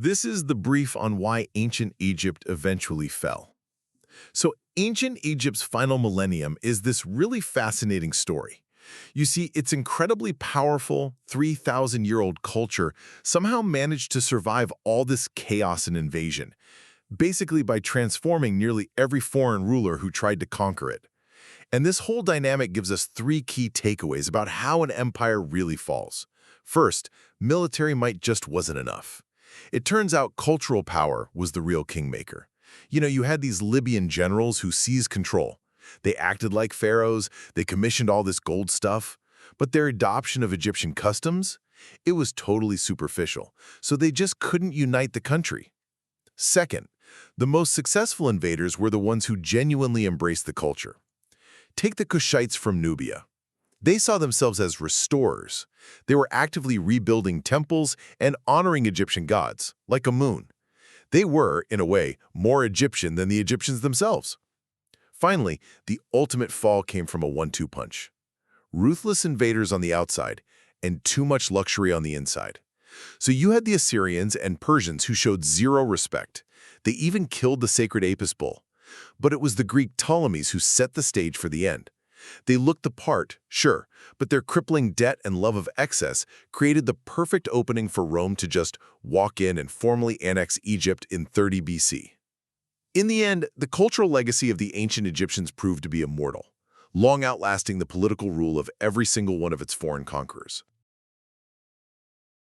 This is the brief on why ancient Egypt eventually fell. So, ancient Egypt's final millennium is this really fascinating story. You see, its incredibly powerful 3,000-year-old culture somehow managed to survive all this chaos and invasion, basically by transforming nearly every foreign ruler who tried to conquer it. And this whole dynamic gives us three key takeaways about how an empire really falls. First, military might just wasn't enough. It turns out cultural power was the real kingmaker. You had these Libyan generals who seized control. They acted like pharaohs, they commissioned all this gold stuff, but their adoption of Egyptian customs, it was totally superficial, so they just couldn't unite the country. Second, the most successful invaders were the ones who genuinely embraced the culture. Take the Kushites from Nubia. They saw themselves as restorers. They were actively rebuilding temples and honoring Egyptian gods, like Amun. They were, in a way, more Egyptian than the Egyptians themselves. Finally, the ultimate fall came from a 1-2 punch. Ruthless invaders on the outside and too much luxury on the inside. So you had the Assyrians and Persians who showed zero respect. They even killed the sacred Apis bull. But it was the Greek Ptolemies who set the stage for the end. They looked the part, sure, but their crippling debt and love of excess created the perfect opening for Rome to just walk in and formally annex Egypt in 30 BC. In the end, the cultural legacy of the ancient Egyptians proved to be immortal, long outlasting the political rule of every single one of its foreign conquerors.